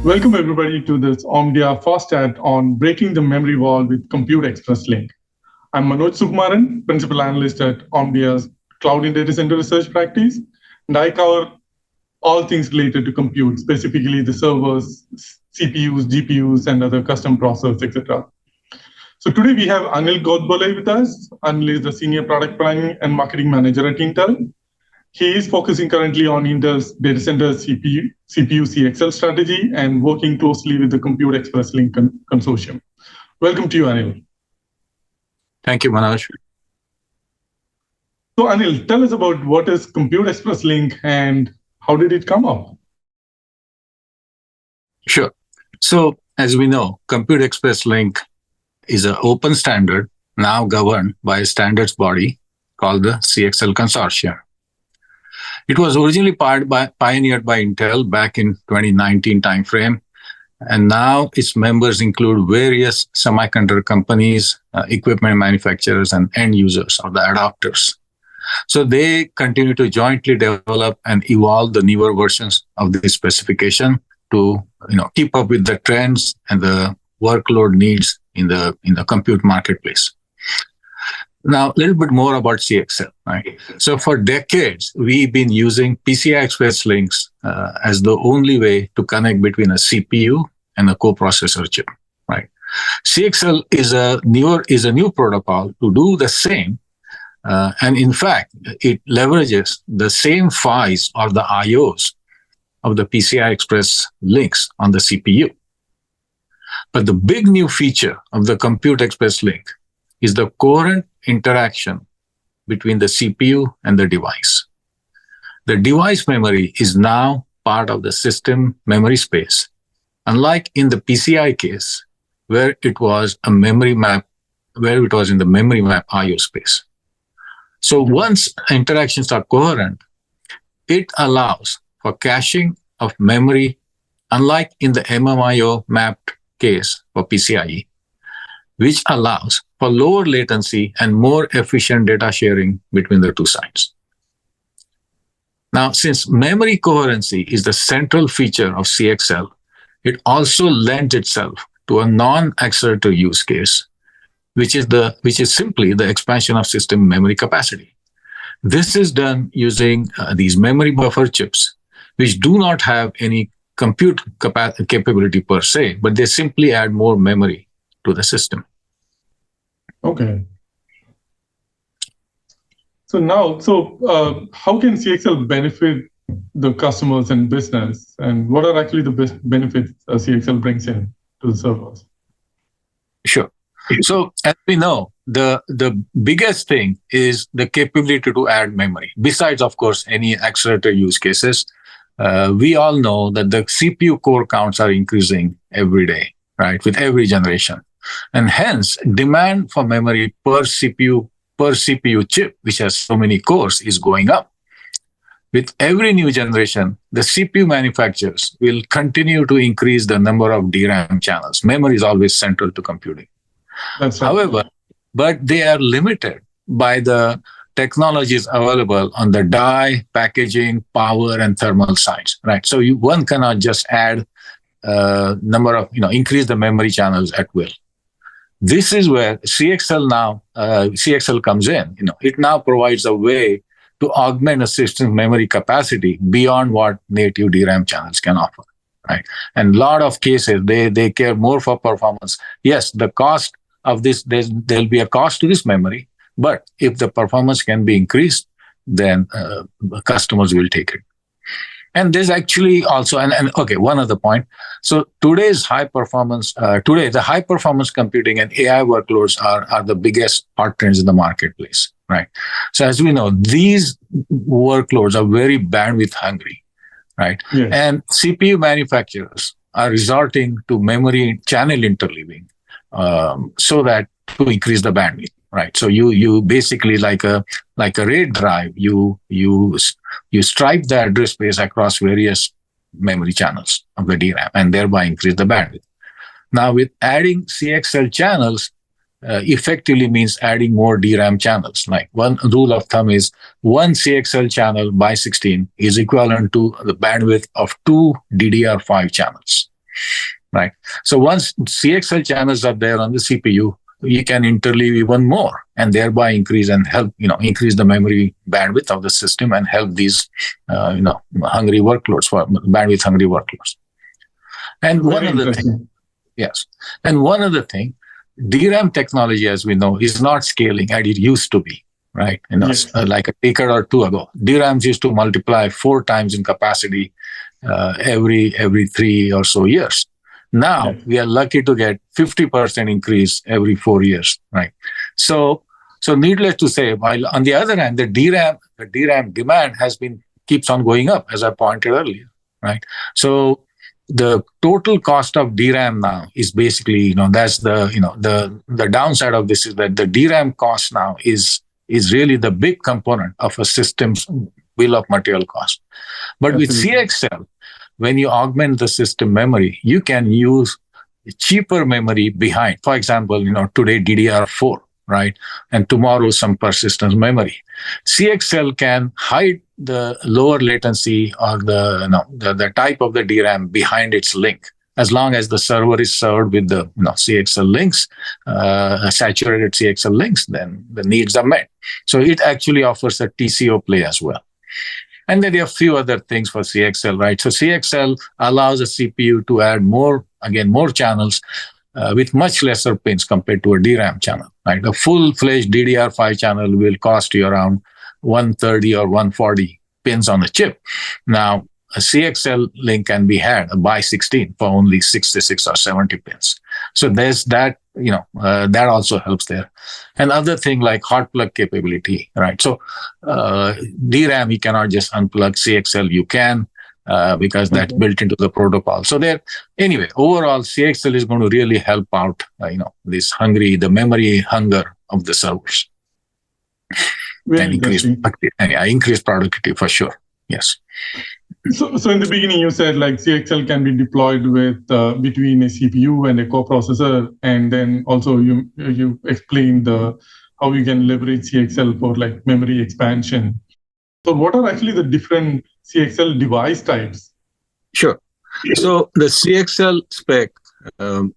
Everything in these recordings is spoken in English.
Welcome everybody to this Omdia Fast Chat on breaking the memory wall with Compute Express Link. I'm Manoj Sukumaran, Principal Analyst at Omdia's Cloud and Data Center Research Practice, and I cover all things related to compute, specifically the servers, CPUs, GPUs, and other custom processors, etc. So today we have Anil Godbole with us. Anil is the Senior Product Planning and Marketing Manager at Intel. He is focusing currently on Intel's data center CPU CXL strategy and working closely with the Compute Express Link consortium. Welcome to you, Anil. Thank you, Manoj. So Anil, tell us about what is Compute Express Link and how did it come up? Sure. So as we know, Compute Express Link is an open standard now governed by a standards body called the CXL Consortium. It was originally pioneered by Intel back in 2019 timeframe, and now its members include various semiconductor companies, equipment manufacturers, and end users or the adopters. So they continue to jointly develop and evolve the newer versions of this specification to keep up with the trends and the workload needs in the compute marketplace. Now, a little bit more about CXL, right? So for decades, we've been using PCI Express links as the only way to connect between a CPU and a coprocessor chip, right? CXL is a new protocol to do the same, and in fact, it leverages the same PHYs or the IOs of the PCI Express links on the CPU. But the big new feature of the Compute Express link is the coherent interaction between the CPU and the device. The device memory is now part of the system memory space, unlike in the PCI case, where it was in the memory map IO space. So once interactions are coherent, it allows for caching of memory, unlike in the MMIO mapped case for PCIe, which allows for lower latency and more efficient data sharing between the two sides. Now, since memory coherency is the central feature of CXL, it also lends itself to a non-accelerator use case, which is simply the expansion of system memory capacity. This is done using these memory buffer chips, which do not have any compute capability per se, but they simply add more memory to the system. Okay. So how can CXL benefit the customers and business, and what are actually the best benefits CXL brings in to the servers? Sure. So as we know, the biggest thing is the capability to add memory. Besides, of course, any accelerator use cases, we all know that the CPU core counts are increasing every day, right, with every generation. And hence, demand for memory per CPU chip, which has so many cores, is going up. With every new generation, the CPU manufacturers will continue to increase the number of DRAM channels. Memory is always central to computing. That's right. However, but they are limited by the technologies available on the die, packaging, power, and thermal sides, right? So one cannot just add increase the memory channels at will. This is where CXL comes in. It now provides a way to augment a system's memory capacity beyond what native DRAM channels can offer, right? And a lot of cases, they care more for performance. Yes, the cost of this, there'll be a cost to this memory, but if the performance can be increased, then customers will take it. And there's actually also, one other point. So the high performance computing and AI workloads are the biggest hot trends in the marketplace, right? So as we know, these workloads are very bandwidth hungry, right? Yes. And CPU manufacturers are resorting to memory channel interleaving so that to increase the bandwidth. Right. So you basically like a RAID drive, you stripe the address space across various memory channels of the DRAM and thereby increase the bandwidth. Now with adding CXL channels, effectively means adding more DRAM channels. Like one rule of thumb is one CXL channel by 16 is equivalent to the bandwidth of 2 DDR5 channels. right? So once CXL channels are there on the CPU, you can interleave even more and thereby increase and help, increase the memory bandwidth of the system and help these, hungry workloads, for bandwidth hungry workloads. And Very interesting. yes. And one other thing, DRAM technology, as we know, is not scaling as it used to be, right? Yes. Like a decade or two ago, DRAMs used to multiply 4 times in capacity every 3 or so years. Now we are lucky to get 50% increase every 4 years, right? So needless to say, while on the other hand, the DRAM demand keeps on going up, as I pointed earlier, right? So the total cost of DRAM now is basically, that's the downside of this is that the DRAM cost now is really the big component of a system's bill of material cost. But Absolutely. with CXL, when you augment the system memory, you can use cheaper memory behind. For example, today DDR4, right? And tomorrow some persistence memory. CXL can hide the lower latency or the type of the DRAM behind its link, as long as the server is served with the CXL links, saturated CXL links, then the needs are met. So it actually offers a TCO play as well. And then there are a few other things for CXL, right? So CXL allows a CPU to add more channels with much lesser pins compared to a DRAM channel, right? A full-fledged DDR5 channel will cost you around 130 or 140 pins on the chip. Now, a CXL link can be had by 16 for only 66 or 70 pins. So there's that, that also helps there. And other thing like hot plug capability, right? So DRAM, you cannot just unplug. CXL, you can, because that's built into the protocol. So anyway, overall, CXL is going to really help out, the memory hunger of the servers. Very and increase productivity for sure. Yes. So in the beginning, you said like CXL can be deployed with between a CPU and a coprocessor, and then also you explained how you can leverage CXL for like memory expansion. So what are actually the different CXL device types? Sure. So the CXL spec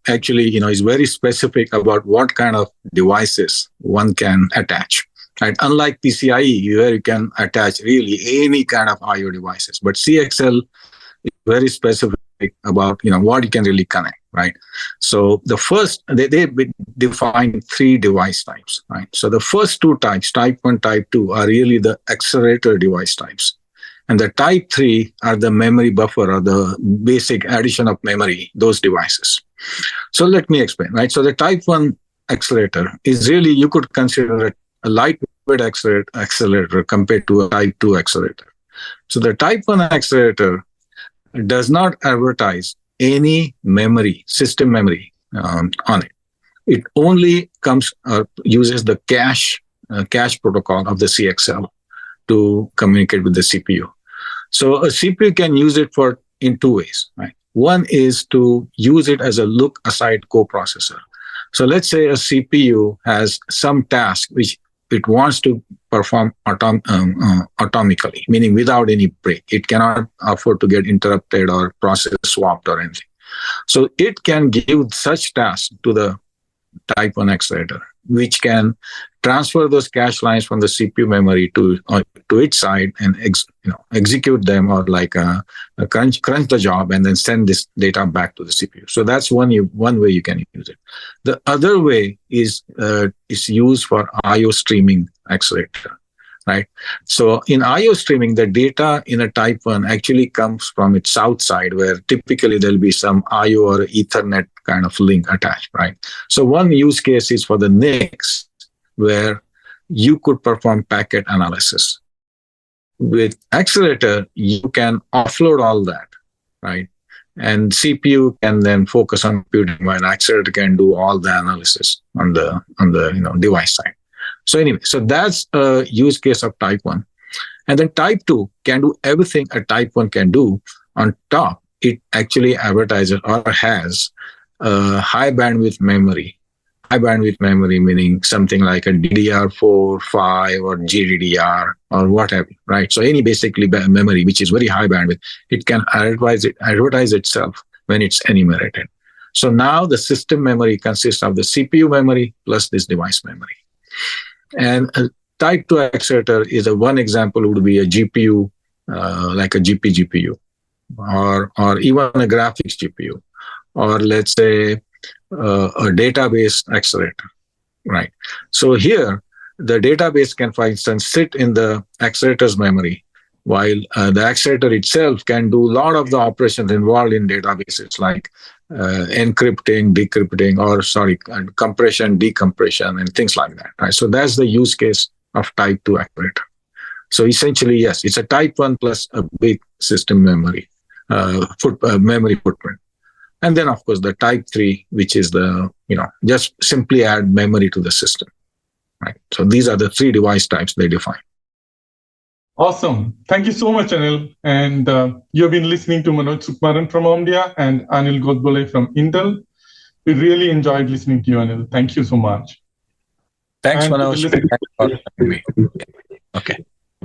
actually, is very specific about what kind of devices one can attach. Right? Unlike PCIe, where you can attach really any kind of I/O devices, but CXL is very specific about what you can really connect. Right? So the first they define 3 device types. Right? So the first 2 types, type 1, type 2, are really the accelerator device types. And the type 3 are the memory buffer or the basic addition of memory, those devices. So let me explain, right? So the type 1 accelerator is really, you could consider it a lightweight accelerator compared to a type 2 accelerator. So the type 1 accelerator does not advertise any memory, system memory on it. It only uses the cache protocol of the CXL to communicate with the CPU. So a CPU can use it in 2 ways, right? One is to use it as a look-aside coprocessor. So let's say a CPU has some task which it wants to perform atomically, meaning without any break. It cannot afford to get interrupted or process swapped or anything. So it can give such tasks to the type 1 accelerator, which can transfer those cache lines from the CPU memory to its side and execute them, or like crunch the job and then send this data back to the CPU. So that's one way you can use it. The other way is used for I/O streaming accelerator, right? So in I/O streaming, the data in a type 1 actually comes from its south side, where typically there'll be some I/O or Ethernet kind of link attached, right? So one use case is for the NICs, where you could perform packet analysis. With accelerator, you can offload all that, right? And CPU can then focus on computing, while accelerator can do all the analysis on the device side. So anyway, so that's a use case of type 1. And then type 2 can do everything a type 1 can do. On top, it actually advertises or has high bandwidth memory. High bandwidth memory meaning something like a DDR4, 5, or GDDR, or whatever, right? So any basically memory which is very high bandwidth, it can advertise itself when it's enumerated. So now the system memory consists of the CPU memory plus this device memory. And a type 2 accelerator is one example would be a GPU, like a GPU, or even a graphics GPU, or let's say a database accelerator, right? So here, the database can, for instance, sit in the accelerator's memory, while the accelerator itself can do a lot of the operations involved in databases, like encrypting, decrypting, compression, decompression, and things like that, right? So that's the use case of type 2 accelerator. So essentially, yes, it's a type 1 plus a big system memory, memory footprint. And then, of course, the type 3, which is just simply add memory to the system, right? So these are the 3 device types they define. Awesome. Thank you so much, Anil. And you've been listening to Manoj Sukumaran from Omdia and Anil Godbole from Intel. We really enjoyed listening to you, Anil. Thank you so much. Thanks, Manoj. Thanks for having me. Okay.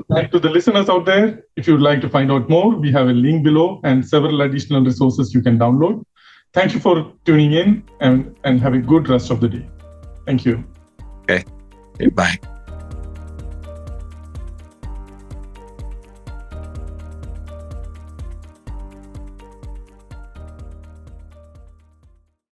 And to the listeners out there, if you'd like to find out more, we have a link below and several additional resources you can download. Thank you for tuning in and have a good rest of the day. Thank you. Okay. Bye.